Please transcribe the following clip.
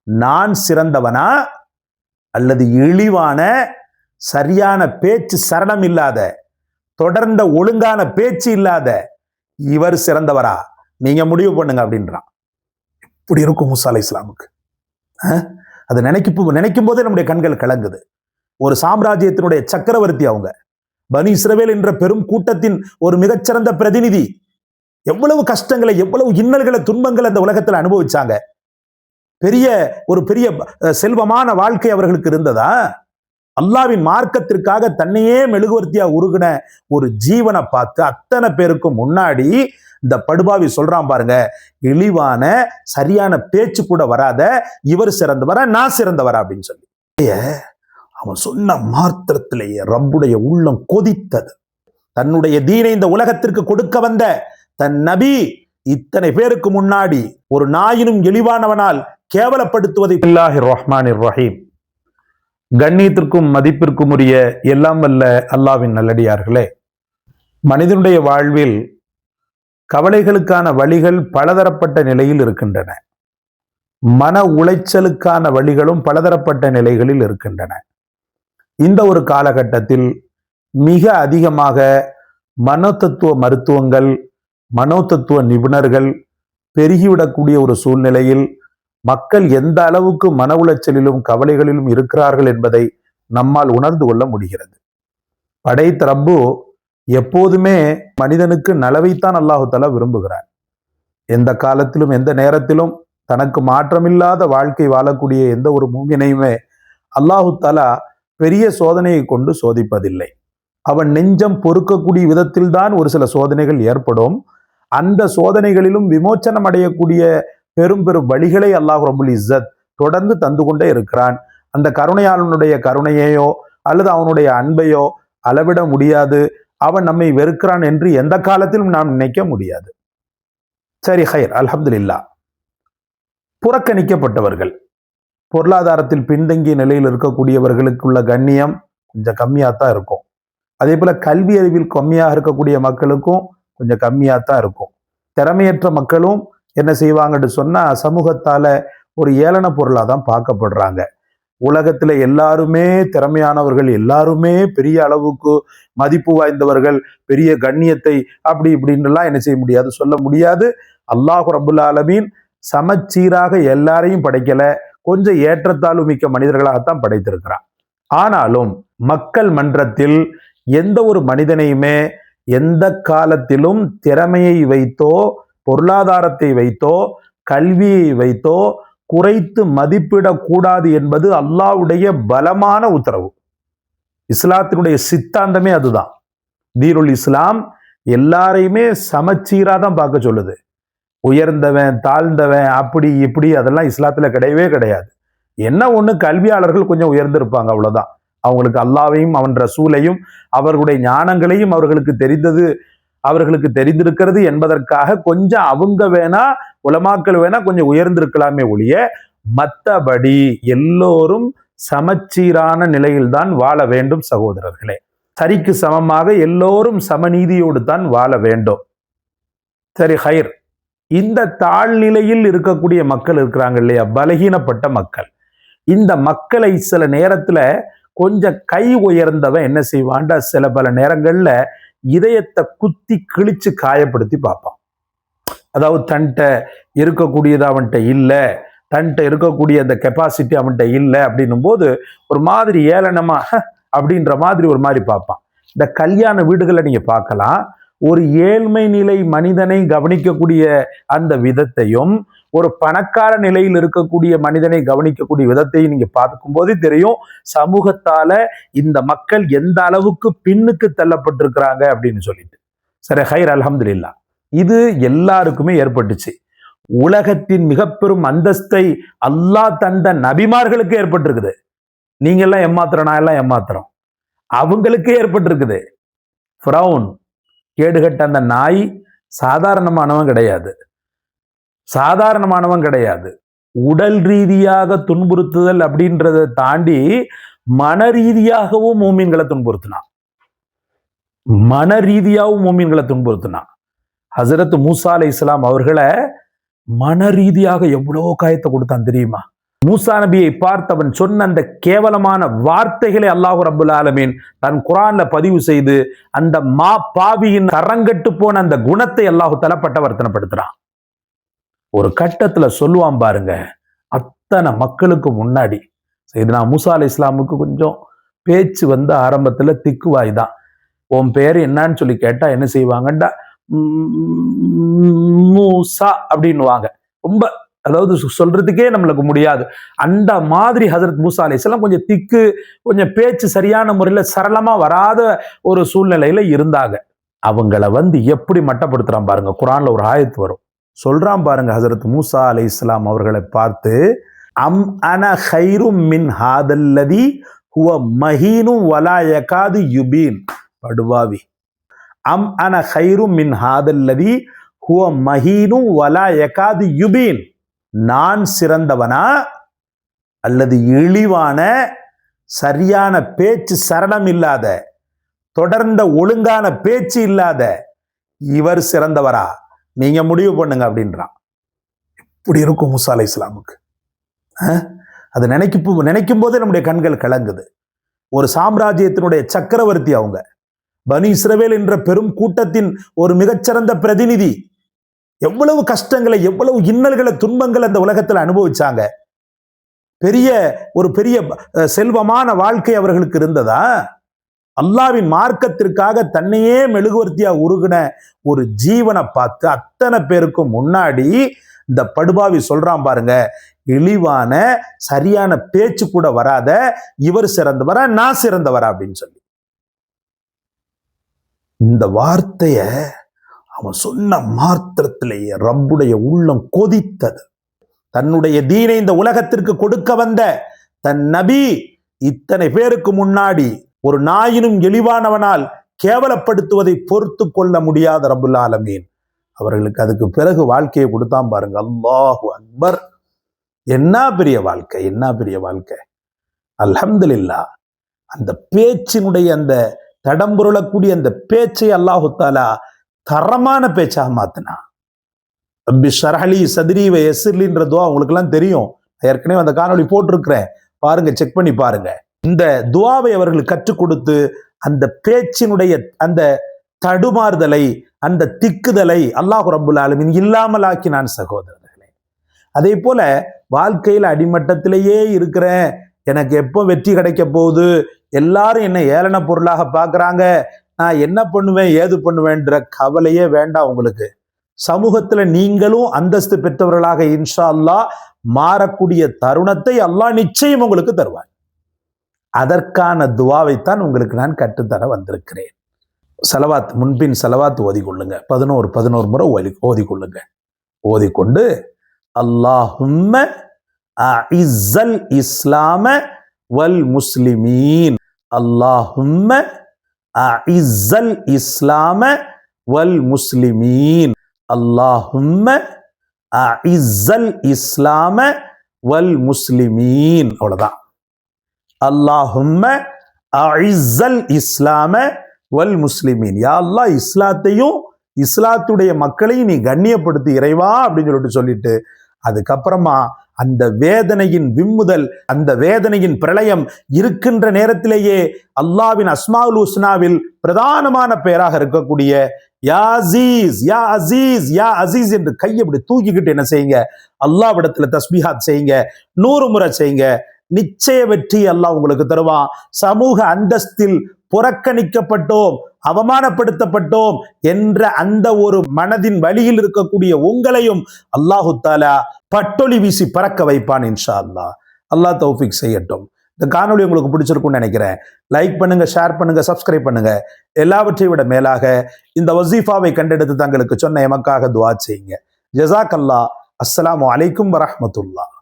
நான் சிறந்தவனா அல்லது இழிவான சரியான பேச்சு சரணம் இல்லாத தொடர்ந்த ஒழுங்கான பேச்சு இல்லாத இவர் சிறந்தவரா? நீங்க முடிவு பண்ணுங்க அப்படின்றான். இப்படி இருக்கும் மூசா அலைஹிஸ்ஸலாமுக்கு. அது நினைக்கும் போதே நம்முடைய கண்கள் கலங்குது. ஒரு சாம்ராஜ்யத்தினுடைய சக்கரவர்த்தி அவங்க, பனி இஸ்ரவேல் என்ற பெரும் கூட்டத்தின் ஒரு மிகச்சிறந்த பிரதிநிதி. எவ்வளவு கஷ்டங்களை, எவ்வளவு இன்னல்களை, துன்பங்களை அந்த உலகத்தில் அனுபவிச்சாங்க. ஒரு பெரிய செல்வமான வாழ்க்கை அவர்களுக்கு இருந்ததா? அல்லாவின் மார்க்கத்திற்காக தன்னையே மெழுகுவர்த்தியா உருகின ஒரு ஜீவனை பார்த்து அத்தனை பேருக்கும் முன்னாடி இந்த படுபாவி சொல்றான் பாருங்க, இழிவான சரியான பேச்சு கூட வராத இவர் சிறந்தவரா நான் சிறந்தவரா அப்படின்னு சொல்லி. அவன் சொன்ன மாத்திரத்திலேயே ரப்புடைய உள்ளம் கொதித்தது. தன்னுடைய தீனை இந்த உலகத்திற்கு கொடுக்க வந்த தன் நபி இத்தனை பேருக்கு முன்னாடி ஒரு நாயினும் இழிவானவனால் கேவலப்படுத்துவதை. பிஸ்மில்லாஹிர் ரஹ்மானிர் ரஹீம். கண்ணியத்திற்கும் மதிப்பிற்கும் உரிய எல்லாம் வல்ல அல்லாஹ்வின் நல்லடியார்களே, மனிதனுடைய வாழ்வில் கவலைகளுக்கான வழிகள் பலதரப்பட்ட நிலையில் இருக்கின்றன. மன உளைச்சலுக்கான வழிகளும் பலதரப்பட்ட நிலைகளில் இருக்கின்றன. இந்த ஒரு காலகட்டத்தில் மிக அதிகமாக மனோதத்துவ மருத்துவங்கள், மனோதத்துவ நிபுணர்கள் பெருகிவிடக்கூடிய ஒரு சூழ்நிலையில் மக்கள் எந்த அளவுக்கு மன உளைச்சலிலும் கவலைகளிலும் இருக்கிறார்கள் என்பதை நம்மால் உணர்ந்து கொள்ள முடிகிறது. படைத்த ரப்பு எப்போதுமே மனிதனுக்கு நலவைத்தான் அல்லாஹு தஆலா விரும்புகிறார். எந்த காலத்திலும் எந்த நேரத்திலும் தனக்கு மாற்றமில்லாத வாழ்க்கை வாழக்கூடிய எந்த ஒரு மூமினையுமே அல்லாஹு தஆலா பெரிய சோதனையை கொண்டு சோதிப்பதில்லை. அவன் நெஞ்சம் பொறுக்கக்கூடிய விதத்தில்தான் ஒரு சில சோதனைகள் ஏற்படும். அந்த சோதனைகளிலும் விமோச்சனம் அடையக்கூடிய பெரும் பெரும் வழிகளை அல்லாஹ் ரப்புல் இஸ்ஸத் தொடர்ந்து தந்து கொண்டே இருக்கிறான். அந்த கருணையாளனுடைய கருணையையோ அல்லது அவனுடைய அன்பையோ அளவிட முடியாது. அவன் நம்மை வெறுக்கிறான் என்று எந்த காலத்திலும் நாம் நினைக்க முடியாது. சரி, ஹைர், அல்ஹம்துலில்லாஹ். புறக்கணிக்கப்பட்டவர்கள், பொருளாதாரத்தில் பின்தங்கிய நிலையில் இருக்கக்கூடியவர்களுக்குள்ள கண்ணியம் கொஞ்சம் கம்மியாத்தான் இருக்கும். அதே போல கல்வி அறிவில் கம்மியாக இருக்கக்கூடிய மக்களுக்கும் கொஞ்சம் கம்மியாத்தான் இருக்கும். திறமையற்ற மக்களும் என்ன செய்வாங்கன்னு சொன்னா சமூகத்தால ஒரு ஏளன பொருளாக தான் பார்க்கப்படுறாங்க. உலகத்துல எல்லாருமே திறமையானவர்கள், எல்லாருமே பெரிய அளவுக்கு மதிப்பு வாய்ந்தவர்கள், பெரிய கண்ணியத்தை அப்படி இப்படின்னுலாம் என்ன செய்ய முடியாது, சொல்ல முடியாது. அல்லாஹ் ரப்புல் ஆலமீன் சமச்சீராக எல்லாரையும் படைக்கல, கொஞ்சம் ஏற்றத்தாழ்வு மிக்க மனிதர்களாகத்தான் படைத்திருக்கிறான். ஆனாலும் மக்கள் மன்றத்தில் எந்த ஒரு மனிதனையுமே எந்த காலத்திலும் திறமையை வைத்தோ பொருளாதாரத்தை வைத்தோ கல்வியை வைத்தோ குறைத்து மதிப்பிடக்கூடாது என்பது அல்லாஹ்வுடைய பலமான உத்தரவு. இஸ்லாத்தினுடைய சித்தாந்தமே அதுதான். தீனுல் இஸ்லாம் எல்லாரையுமே சமச்சீரா தான் பார்க்க சொல்லுது. உயர்ந்தவன் தாழ்ந்தவன் அப்படி இப்படி அதெல்லாம் இஸ்லாத்துல கிடையவே கிடையாது. என்ன ஒண்ணு, கல்வியாளர்கள் கொஞ்சம் உயர்ந்திருப்பாங்க, அவ்வளவுதான். அவங்களுக்கு அல்லாஹ்வையும் அவன் ரசூலையும் அவர்களுடைய ஞானங்களையும் அவர்களுக்கு தெரிந்திருக்கிறது என்பதற்காக கொஞ்சம் அவங்க வேணா, உலமாக்கள் வேணா கொஞ்சம் உயர்ந்திருக்கலாமே ஒழிய மற்றபடி எல்லோரும் சமச்சீரான நிலையில்தான் வாழ வேண்டும் சகோதரர்களே. சரிக்கு சமமாக எல்லோரும் சமநீதியோடு தான் வாழ வேண்டும். சரி, ஹைர். இந்த தாழ்நிலையில் இருக்கக்கூடிய மக்கள் இருக்கிறாங்க இல்லையா, பலகீனப்பட்ட மக்கள். இந்த மக்களை சில நேரத்துல கொஞ்சம் கை உயர்ந்தவன் என்ன செய்வான்டா, சில பல நேரங்கள்ல இதயத்தை குத்தி கிழிச்சு காயப்படுத்தி பார்ப்பான். அதாவது தன்கிட்ட இருக்கக்கூடியது அவன்கிட்ட இல்லை, தன்கிட்ட இருக்கக்கூடிய அந்த கெப்பாசிட்டி அவன்கிட்ட இல்லை அப்படின்னும் போது ஒரு மாதிரி ஏளனமா அப்படின்ற மாதிரி ஒரு மாதிரி பார்ப்பான். இந்த கல்யாண வீடுகளை நீங்க பார்க்கலாம். ஒரு ஏழ்மை நிலை மனிதனை கவனிக்கக்கூடிய அந்த விதத்தையும் ஒரு பணக்கார நிலையில் இருக்கக்கூடிய மனிதனை கவனிக்கக்கூடிய விதத்தையும் நீங்க பார்க்கும் போதே தெரியும் சமூகத்தால இந்த மக்கள் எந்த அளவுக்கு பின்னுக்கு தள்ளப்பட்டிருக்கிறாங்க அப்படின்னு சொல்லிட்டு. சரி, ஹைர், அல்ஹம்துலில்லாஹ். இது எல்லாருக்குமே ஏற்பட்டுச்சு. உலகத்தின் மிக பெரும் அந்தஸ்தை அல்லாஹ் தந்த நபிமார்களுக்கு ஏற்பட்டிருக்குது. நீங்க எல்லாம் ஏமாத்திரம், நான் எல்லாம் ஏமாத்திரம், அவங்களுக்கே ஏற்பட்டிருக்குது. ஃபிரௌன் கேடுகட்ட அந்த நாய் சாதாரணமானவன் கிடையாது. உடல் ரீதியாக துன்புறுத்துதல் அப்படின்றத தாண்டி மன ரீதியாகவும் மூமின்களை துன்புறுத்தினான். ஹஸரத் மூசா அலைஹிஸ்ஸலாம் அவர்களை மன ரீதியாக எவ்வளோ காயத்தை கொடுத்தான் தெரியுமா? மூசா நபியை பார்த்தவன் சொன்ன அந்த கேவலமான வார்த்தைகளை அல்லாஹ் ரப்புல் ஆலமீன் தன் குர்ஆன்ல பதிவு செய்து அந்த பாவியின் கரங்கட்டு போன அந்த குணத்தை அல்லாஹ் தஆலா பட்டவர்த்தனப்படுத்துறான். ஒரு கட்டத்துல சொல்லுவான் பாருங்க, அத்தனை மக்களுக்கு முன்னாடி சையதுனா மூசா அலைஹிஸ்ஸலாமுக்கு கொஞ்சம் பேச்சு வந்து ஆரம்பத்துல திக்குவாய் தான். உன் பேர் என்னன்னு சொல்லி கேட்டா என்ன செய்வாங்கடா, மூசா அப்படின்னுவாங்க. ரொம்ப அதாவது சொல்றதுக்கே நம்மளுக்கு முடியாது. அந்த மாதிரி ஹஜரத் மூசா அலைஹிஸ்ஸலாம் கொஞ்சம் திக்கு, கொஞ்சம் பேச்சு சரியான முறையில சரளமா வராத ஒரு சூழ்நிலையில இருந்தாங்க. அவங்கள வந்து எப்படி மட்டப்படுத்துறான் பாருங்க. குர்ஆன்ல ஒரு ஆயத்து வரும், சொல்றான் பாருங்க ஹஜரத் மூசா அலைஹிஸ்ஸலாம் அவர்களை பார்த்து, அம் அன கைரும் மின் ஹாதல்லதி ஹுவ மஹீனும் வலா யகாது யுபீன். படுவாவி. அம் அன கைரும் மின் ஹாதல்லதி ஹுவ மஹீனும் வலா யகாது யுபீன். நான் சிறந்தவனா அல்லது இழிவான சரியான பேச்சு சரணம் இல்லாத தொடர்ந்த ஒழுங்கான பேச்சு இல்லாத இவர் சிறந்தவரா, நீங்க முடிவு பண்ணுங்க அப்படின்றான். இப்படி இருக்கும் மூசா அலைஹிஸ்ஸலாமுக்கு. அதை நினைக்கும் போதே நம்முடைய கண்கள் கலங்குது. ஒரு சாம்ராஜ்யத்தினுடைய சக்கரவர்த்தி அவங்க, பனி இஸ்ரவேல் என்ற பெரும் கூட்டத்தின் ஒரு மிகச்சிறந்த பிரதிநிதி. எவ்வளவு கஷ்டங்களை, எவ்வளவு இன்னல்களை, துன்பங்களை அந்த உலகத்தில் அனுபவிச்சாங்க. பெரிய செல்வமான வாழ்க்கை அவர்களுக்கு இருந்ததா? அல்லாஹ்வின் மார்க்கத்திற்காக தன்னையே மெழுகுவர்த்தியா உருகின ஒரு ஜீவனை பார்த்து அத்தனை பேருக்கும் முன்னாடி இந்த படுபாவி சொல்றான் பாருங்க, இழிவான சரியான பேச்சு கூட வராத இவர் சிறந்தவரா, நான் சிறந்தவரா அப்படின்னு சொல்லி. இந்த வார்த்தைய அவன் சொன்ன மாத்திரத்திலேயே ரப்புடைய உள்ளம் கொதித்தது. தன்னுடைய தீனை இந்த உலகத்திற்கு கொடுக்க வந்த தன் நபி இத்தனை பேருக்கு முன்னாடி ஒரு நாயினும் இழிவானவனால் கேவலப்படுத்துவதை பொறுத்து கொள்ள முடியாத ரப்புல் ஆலமீன் அவர்களுக்கு அதுக்கு பிறகு வாழ்க்கையை கொடுத்தான் பாருங்க. அல்லாஹு அக்பர். என்ன பெரிய வாழ்க்கை, என்ன பெரிய வாழ்க்கை. அல்ஹம்துலில்லாஹ். அந்த பேச்சினுடைய அந்த தடம்புரளக்கூடிய அந்த பேச்சை அல்லாஹு தஆலா தரமான பேச்சாக மாத்தினா. ரப்பி ஷ்ரஹ்லி சத்ரி வ யஸ்ஸிர்லின்ற துஆ உங்களுக்கு எல்லாம் தெரியும். ஏற்கனவே அந்த காணொளி போட்டிருக்கிறேன், பாருங்க, செக் பண்ணி பாருங்க. இந்த துஆவை அவர்களுக்கு கற்றுக் கொடுத்து அந்த பேச்சினுடைய அந்த தடுமாறுதலை, அந்த திக்குதலை அல்லாஹ் ரப்புல் ஆலமீன் இல்லாமல் ஆக்கினான் சகோதரர்களே. அதே போல வாழ்க்கையில் அடிமட்டத்திலேயே இருக்கிறேன், எனக்கு எப்போ வெற்றி கிடைக்க போகுது, எல்லாரும் என்ன ஏளன பொருளாக பார்க்குறாங்க, நான் என்ன பண்ணுவேன் ஏது பண்ணுவேன்ற கவலையே வேண்டாம் உங்களுக்கு. சமூகத்துல நீங்களும் அந்தஸ்து பெற்றவர்களாக இன்ஷா அல்லாஹ் மாறக்கூடிய தருணத்தை அல்லாஹ் நிச்சயம் உங்களுக்கு தருவார். அதற்கான துஆவைத்தான் உங்களுக்கு நான் கற்றுத்தர வந்திருக்கிறேன். ஸலவாத், முன்பின் ஸலவாத் ஓதிக்கொள்ளுங்க. 11 முறை ஓதிக்கொள்ளுங்க. ஓதிக்கொண்டு அல்லாஹும்ம அஇஸ்ஸல் இஸ்லாம வல் முஸ்லிமீன், அல்லாஹும்ம அஇஸ்ஸல் இஸ்லாம வல் முஸ்லிமீன், அல்லாஹும்ம அஇஸ்ஸல் இஸ்லாம வல் முஸ்லிமீன். அவ்வளவுதான். அல்லாஹும்ம அஇஸ்ஸல் இஸ்லாம வல் முஸ்லிமீன். யா அல்லாஹ், இஸ்லாத்தையும் இஸ்லாத்துடைய மக்களையும் நீ கண்ணியப்படுத்தி இறைவா அப்படின்னு சொல்லிட்டு அதுக்கப்புறமா அந்த வேதனையின் விம்முதல், அந்த வேதனையின் பிரளயம் இருக்கின்ற நேரத்திலேயே அல்லாஹ்வின் அஸ்மாஉல் ஹுஸ்னாவில் பிரதானமான பெயராக இருக்கக்கூடிய யா அசீஸ், யா அசீஸ், யா அசீஸ் என்று கையை அப்படி தூக்கிக்கிட்டு என்ன செய்யுங்க, அல்லாஹ்விடத்துல தஸ்பீஹாத் செய்யுங்க, 100 முறை செய்யுங்க. நிச்சய வெற்றி அல்லாஹ் உங்களுக்கு தருவான். சமூக அந்தஸ்தில் புறக்கணிக்கப்பட்டோம், அவமானப்படுத்தப்பட்டோம் என்ற அந்த ஒரு மனதின் வழியில் இருக்கக்கூடிய உங்களையும் அல்லாஹு தஆலா பட்டொளி வீசி பறக்க வைப்பான் இன்ஷா அல்லாஹ். அல்லாஹ் தௌஃபீக் செய்யட்டும். இந்த காணொளி உங்களுக்கு பிடிச்சிருக்கும்னு நினைக்கிறேன். லைக் பண்ணுங்க, ஷேர் பண்ணுங்க, சப்ஸ்கிரைப் பண்ணுங்க. எல்லாவற்றையும் விட மேலாக இந்த வசீஃபாவை கண்டெடுத்து தங்களுக்கு சொன்ன எமக்காக துஆ செய்யுங்க. ஜஸாக்கல்லாஹ். அஸ்ஸலாமு அலைக்கும் வரஹ்மத்துல்லாஹ்.